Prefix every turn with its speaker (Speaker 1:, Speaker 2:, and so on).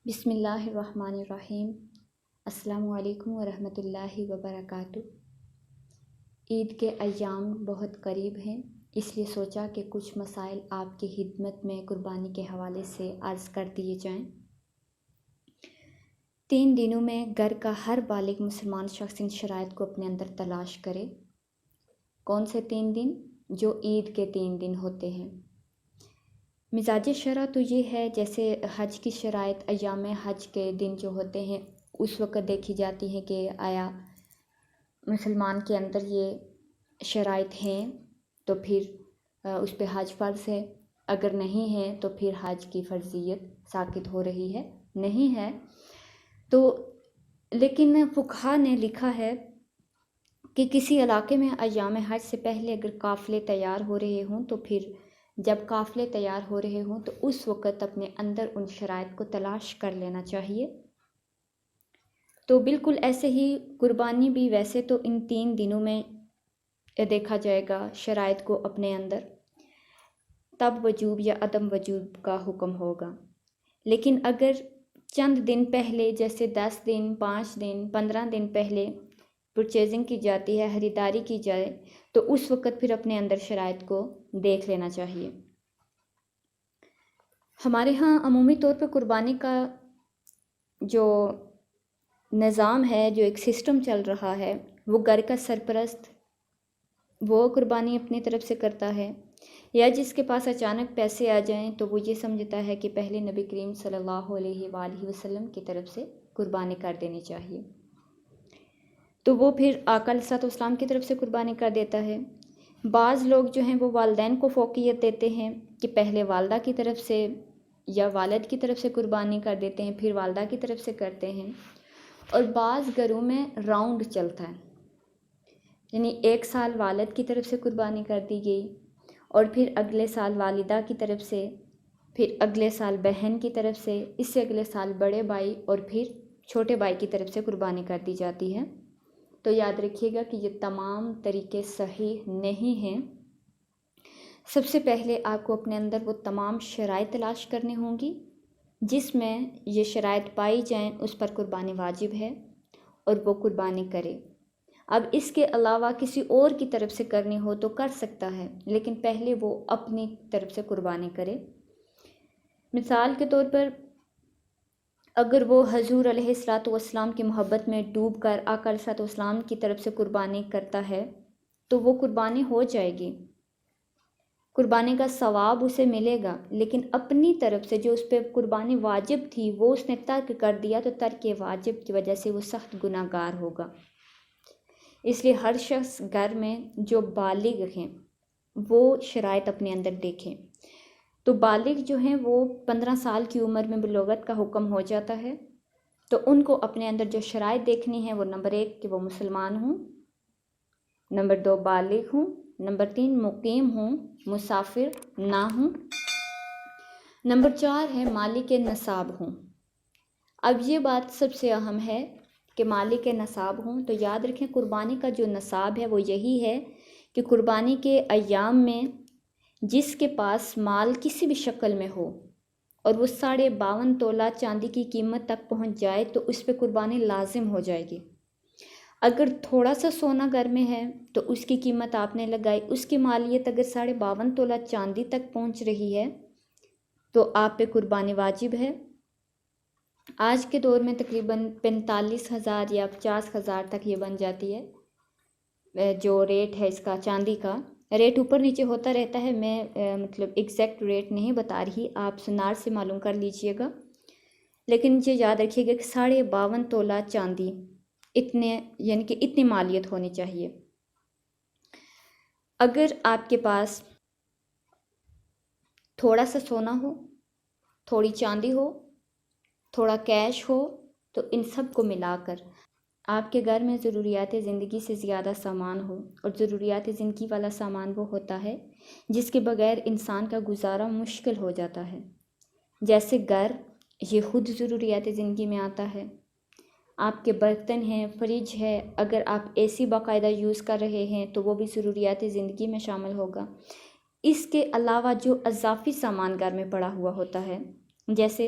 Speaker 1: بسم اللہ الرحمن الرحیم۔ السلام علیکم ورحمۃ اللہ وبرکاتہ۔ عید کے ایام بہت قریب ہیں، اس لیے سوچا کہ کچھ مسائل آپ کی خدمت میں قربانی کے حوالے سے عرض کر دیے جائیں۔ 3 دنوں میں گھر کا ہر بالغ مسلمان شخص ان شرائط کو اپنے اندر تلاش کرے۔ کون سے 3 دن؟ جو عید کے 3 دن ہوتے ہیں۔ مزاج شرع تو یہ ہے جیسے حج کی شرائط، ایام حج کے دن جو ہوتے ہیں اس وقت دیکھی جاتی ہے کہ آیا مسلمان کے اندر یہ شرائط ہیں تو پھر اس پہ حج فرض ہے، اگر نہیں ہے تو پھر حج کی فرضیت ساقط ہو رہی ہے، نہیں ہے تو۔ لیکن فقہا نے لکھا ہے کہ کسی علاقے میں ایام حج سے پہلے اگر قافلے تیار ہو رہے ہوں تو پھر جب قافلے تیار ہو رہے ہوں تو اس وقت اپنے اندر ان شرائط کو تلاش کر لینا چاہیے۔ تو بالکل ایسے ہی قربانی بھی ویسے تو ان 3 دنوں میں دیکھا جائے گا شرائط کو اپنے اندر، تب وجوب یا عدم وجوب کا حکم ہوگا۔ لیکن اگر چند دن پہلے جیسے 10 دن، 5 دن، 15 دن پہلے پرچیزنگ کی جاتی ہے، خریداری کی جائے تو اس وقت پھر اپنے اندر شرائط کو دیکھ لینا چاہیے۔ ہمارے ہاں عمومی طور پہ قربانی کا جو نظام ہے، جو ایک سسٹم چل رہا ہے، وہ گھر کا سرپرست وہ قربانی اپنی طرف سے کرتا ہے، یا جس کے پاس اچانک پیسے آ جائیں تو وہ یہ سمجھتا ہے کہ پہلے نبی کریم صلی اللہ علیہ وآلہ وسلم کی طرف سے قربانی کر دینی چاہیے، تو وہ پھر آقا علیہ الصلوۃ والسلام کی طرف سے قربانی کر دیتا ہے۔ بعض لوگ جو ہیں وہ والدین کو فوقیت دیتے ہیں کہ پہلے والدہ کی طرف سے یا والد کی طرف سے قربانی کر دیتے ہیں، پھر والدہ کی طرف سے کرتے ہیں۔ اور بعض گھروں میں راؤنڈ چلتا ہے، یعنی ایک سال والد کی طرف سے قربانی کر دی گئی اور پھر اگلے سال والدہ کی طرف سے، پھر اگلے سال بہن کی طرف سے، اس سے اگلے سال بڑے بھائی اور پھر چھوٹے بھائی کی طرف سے قربانی کر دی جاتی ہے۔ تو یاد رکھیے گا کہ یہ تمام طریقے صحیح نہیں ہیں۔ سب سے پہلے آپ کو اپنے اندر وہ تمام شرائط تلاش کرنی ہوں گی جس میں یہ شرائط پائی جائیں، اس پر قربانی واجب ہے اور وہ قربانی کرے۔ اب اس کے علاوہ کسی اور کی طرف سے کرنی ہو تو کر سکتا ہے، لیکن پہلے وہ اپنی طرف سے قربانی کرے۔ مثال کے طور پر اگر وہ حضور علیہ الصلوۃ والسلام کی محبت میں ڈوب کر آقا علیہ الصلوۃ والسلام کی طرف سے قربانی کرتا ہے تو وہ قربانی ہو جائے گی، قربانی کا ثواب اسے ملے گا، لیکن اپنی طرف سے جو اس پہ قربانی واجب تھی وہ اس نے ترک کر دیا تو ترک واجب کی وجہ سے وہ سخت گناہ گار ہوگا۔ اس لیے ہر شخص گھر میں جو بالغ ہیں وہ شرائط اپنے اندر دیکھیں۔ تو بالغ جو ہیں وہ 15 سال کی عمر میں بلوغت کا حکم ہو جاتا ہے، تو ان کو اپنے اندر جو شرائط دیکھنی ہے وہ نمبر 1 کہ وہ مسلمان ہوں، نمبر 2 بالغ ہوں، نمبر 3 مقیم ہوں، مسافر نہ ہوں، نمبر 4 ہے مالک نصاب ہوں۔ اب یہ بات سب سے اہم ہے کہ مالک نصاب ہوں، تو یاد رکھیں قربانی کا جو نصاب ہے وہ یہی ہے کہ قربانی کے ایام میں جس کے پاس مال کسی بھی شکل میں ہو اور وہ 52.5 تولہ چاندی کی قیمت تک پہنچ جائے تو اس پہ قربانی لازم ہو جائے گی۔ اگر تھوڑا سا سونا گھر میں ہے تو اس کی قیمت آپ نے لگائی، اس کی مالیت اگر 52.5 تولہ چاندی تک پہنچ رہی ہے تو آپ پہ قربانی واجب ہے۔ آج کے دور میں تقریباً 45,000 یا 50,000 تک یہ بن جاتی ہے جو ریٹ ہے اس کا، چاندی کا ریٹ اوپر نیچے ہوتا رہتا ہے، میں مطلب ایگزیکٹ ریٹ نہیں بتا رہی، آپ سنار سے معلوم کر لیجئے گا، لیکن مجھے یاد رکھیے گا کہ 52.5 تولہ چاندی اتنے یعنی کہ اتنی مالیت ہونی چاہیے۔ اگر آپ کے پاس تھوڑا سا سونا ہو، تھوڑی چاندی ہو، تھوڑا کیش ہو، تو ان سب کو ملا کر آپ کے گھر میں ضروریات زندگی سے زیادہ سامان ہو، اور ضروریات زندگی والا سامان وہ ہوتا ہے جس کے بغیر انسان کا گزارا مشکل ہو جاتا ہے، جیسے گھر، یہ خود ضروریات زندگی میں آتا ہے، آپ کے برتن ہیں، فریج ہے، اگر آپ اے سی باقاعدہ یوز کر رہے ہیں تو وہ بھی ضروریات زندگی میں شامل ہوگا۔ اس کے علاوہ جو اضافی سامان گھر میں پڑا ہوا ہوتا ہے، جیسے